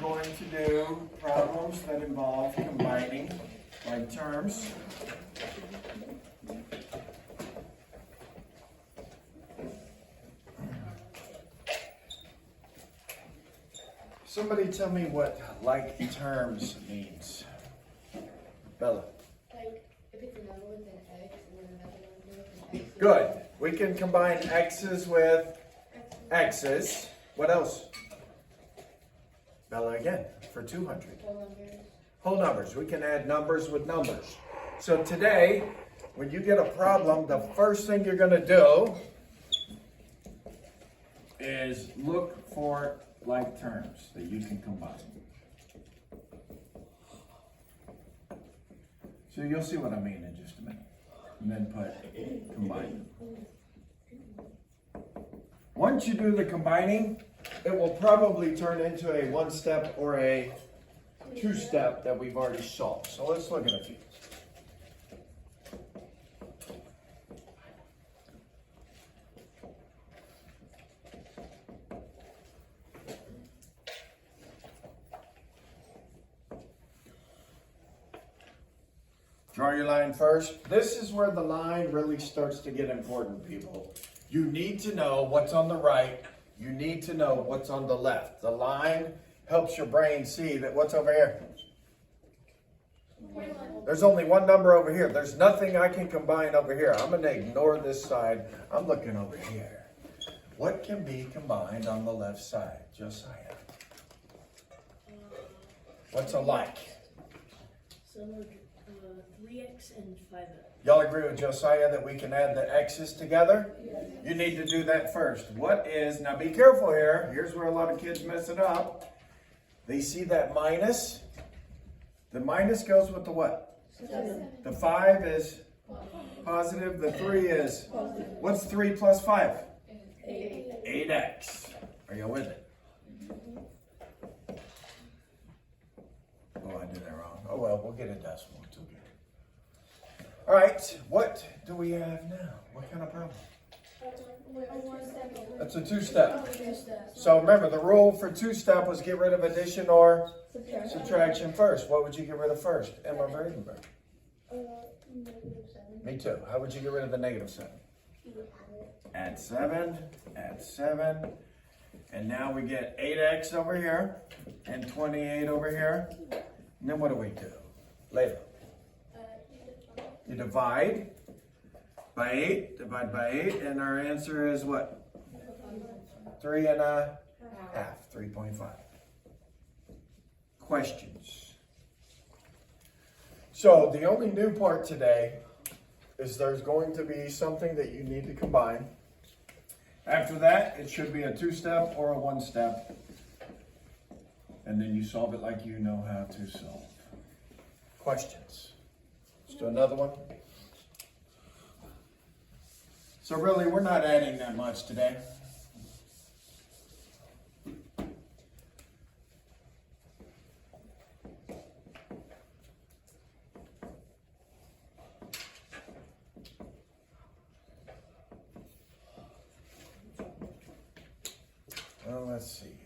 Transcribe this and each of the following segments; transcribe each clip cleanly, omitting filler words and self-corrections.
going to do problems that involve combining like terms. Somebody tell me what like terms means. Bella. Like, if it's a number with an X and then another number with an X. Good. We can combine X's with X's. What else? Bella again, for 200. Whole numbers. Whole numbers. We can add numbers with numbers. So today, when you get a problem, the first thing you're going to do is look for like terms that you can combine. So you'll see what I mean in just a minute. And then put combine. Once you do the combining, it will probably turn into a one-step or a two-step that we've already solved. So let's look at a few. Draw your line first. This is where the line really starts to get important, people. You need to know what's on the right. You need to know what's on the left. The line helps your brain see that what's over here. There's only one number over here. There's nothing I can combine over here. I'm going to ignore this side. I'm looking over here. What can be combined on the left side? Josiah. What's alike? So 3x and 5x. Y'all agree with Josiah that we can add the x's together? Yes. You need to do that first. What is, now be careful here. Here's where a lot of kids mess it up. They see that minus. The minus goes with the what? 7. The 5 is positive. The 3 is, what's 3 plus 5? 8. 8x. Are you with it? Oh, I did that wrong. Oh well, we'll get a decimal. It's okay. All right, what do we have now? What kind of problem? That's a two-step. So remember, the rule for two-step was get rid of addition or subtraction first. What would you get rid of first? Emma Verdenberg. Me too. How would you get rid of the negative 7? Add 7, add 7. And now we get 8x over here and 28 over here. And then what do we do? Later. You divide by 8, divide by 8, and our answer is what? 3 and a half, 3.5. Questions? So the only new part today is there's going to be something that you need to combine. After that, it should be a two-step or a one-step. And then you solve it like you know how to solve. Questions? Let's do another one. So really, we're not adding that much today. Well, let's see here.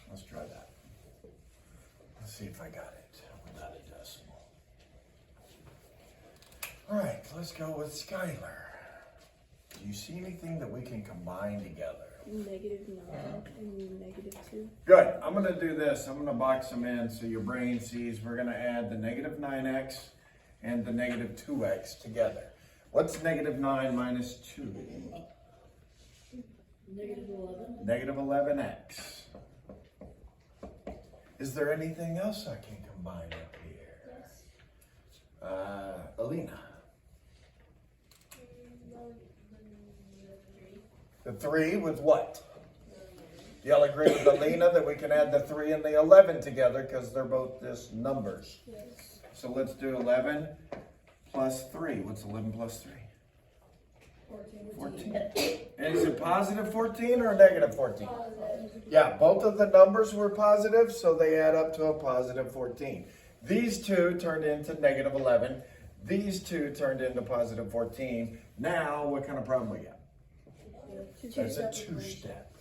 Let's try that. Let's see if I got it without a decimal. All right, let's go with Skylar. Do you see anything that we can combine together? -9 and -2. Good. I'm going to do this. I'm going to box them in so your brain sees we're going to add the -9x and the -2x together. What's -9 minus 2? -11. -11x. Is there anything else I can combine up here? Yes. Alina. The 3. The 3 with what? Y'all agree with Alina that we can add the 3 and the 11 together because they're both just numbers. Yes. So let's do 11 plus 3. What's 11 plus 3? 14. And is it positive 14 or negative 14? Yeah, both of the numbers were positive, so they add up to a positive 14. These two turned into -11. These two turned into positive 14. Now, what kind of problem we got? That's a two-step.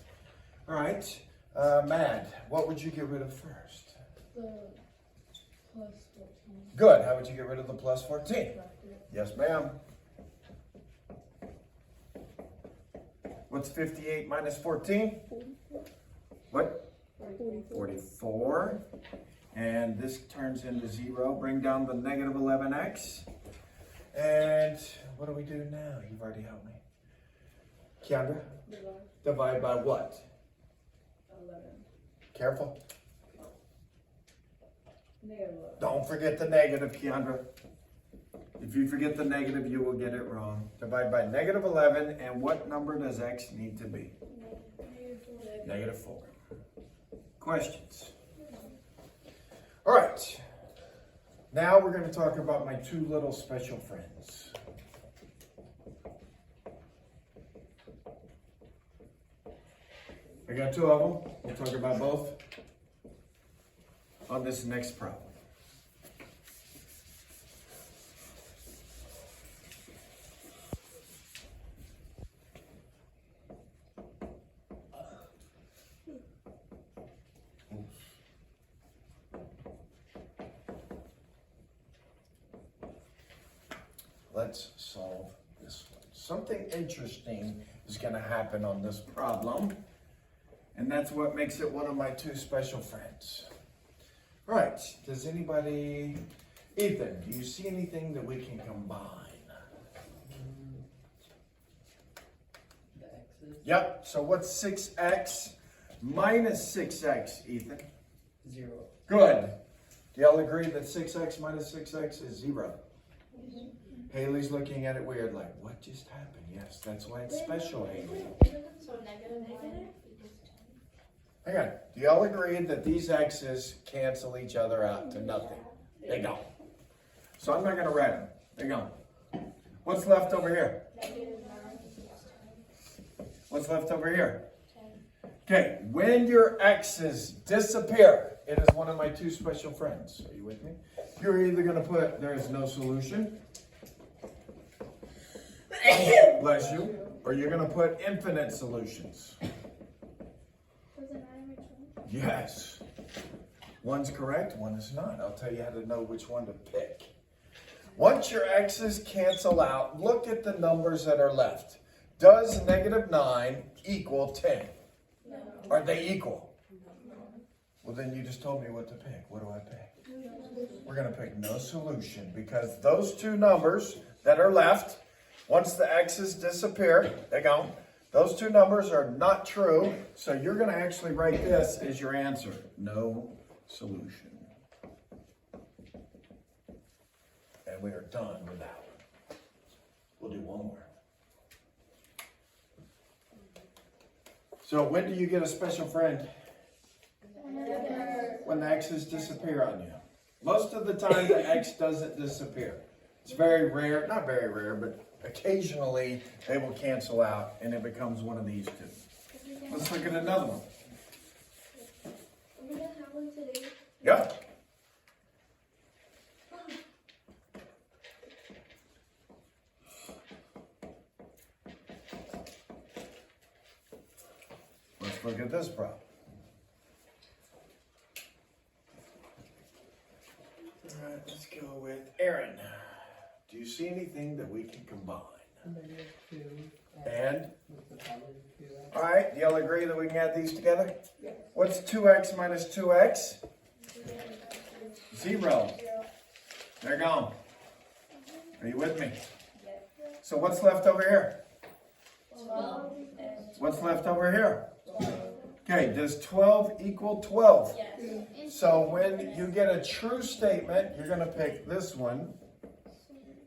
All right. Matt, what would you get rid of first? The plus 14. Good. How would you get rid of the plus 14? Yes, ma'am. What's 58 minus 14? What? 44. And this turns into 0. Bring down the negative 11x. And what do we do now? You've already helped me. Keandra? Divide by what? 11. Careful. Negative 11. Don't forget the negative, Keandra. If you forget the negative, you will get it wrong. Divide by negative 11, and what number does x need to be? Negative 4. Questions? All right. Now we're going to talk about my two little special friends. I got two of them. We'll talk about both on this next problem. Let's solve this one. Something interesting is going to happen on this problem, and that's what makes it one of my two special friends. All right, does anybody, Ethan, do you see anything that we can combine? The x's? Yep, so what's 6x minus 6x, Ethan? 0. Good. Do y'all agree that 6x minus 6x is 0? Haley's looking at it weird, like, what just happened? Yes, that's why it's special, Haley. So negative 1 equals 10. Hang on. Do y'all agree that these x's cancel each other out to nothing? They don't. So I'm not going to write them. They're gone. What's left over here? Negative 9 equals 10. What's left over here? 10. Okay, when your x's disappear, it is one of my two special friends. Are you with me? You're either going to put, there is no solution. Bless you. Or you're going to put infinite solutions. Does it matter which one? Yes. One's correct, one is not. I'll tell you how to know which one to pick. Once your x's cancel out, look at the numbers that are left. Does negative 9 equal 10? No. Are they equal? Well, then you just told me what to pick. What do I pick? We're going to pick no solution because those two numbers that are left, once the x's disappear, they're gone. Those two numbers are not true, so you're going to actually write this as your answer. No solution. And we are done with that one. We'll do one more. So when do you get a special friend? When the x's disappear on you. Most of the time the x doesn't disappear. It's very rare, not very rare, but occasionally they will cancel out and it becomes one of these two. Let's look at another one. Are we gonna have one today? Yeah. Let's look at this problem. All right, let's go with Aaron. Do you see anything that we can combine? Negative 2. And? With the positive 2x. All right, do y'all agree that we can add these together? Yeah. What's 2x minus 2x? 0. They're gone. Are you with me? So what's left over here? 12. What's left over here? Okay, does 12 equal 12? Yes. So when you get a true statement, you're going to pick this one.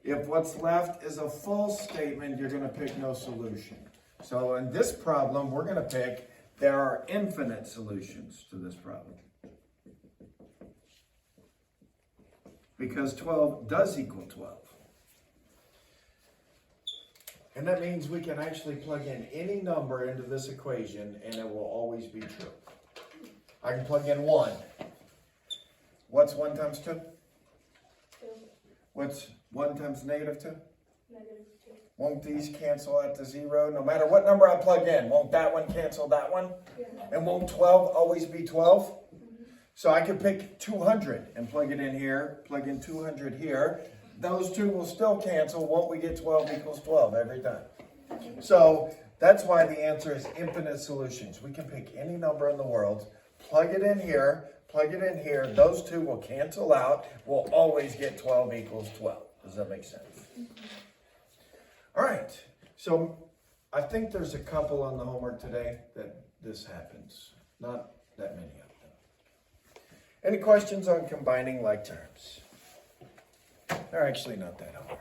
If what's left is a false statement, you're going to pick no solution. So in this problem, we're going to pick there are infinite solutions to this problem. Because 12 does equal 12. And that means we can actually plug in any number into this equation and it will always be true. I can plug in 1. What's 1 times 2? What's 1 times negative 2? -2. Won't these cancel out to 0? No matter what number I plug in, won't that one cancel that one? Yeah. And won't 12 always be 12? So I could pick 200 and plug it in here, plug in 200 here. Those two will still cancel. Won't we get 12 equals 12 every time? So that's why the answer is infinite solutions. We can pick any number in the world, plug it in here, plug it in here. Those two will cancel out. We'll always get 12 equals 12. Does that make sense? All right. So I think there's a couple on the homework today that this happens. Not that many of them. Any questions on combining like terms? They're actually not that hard.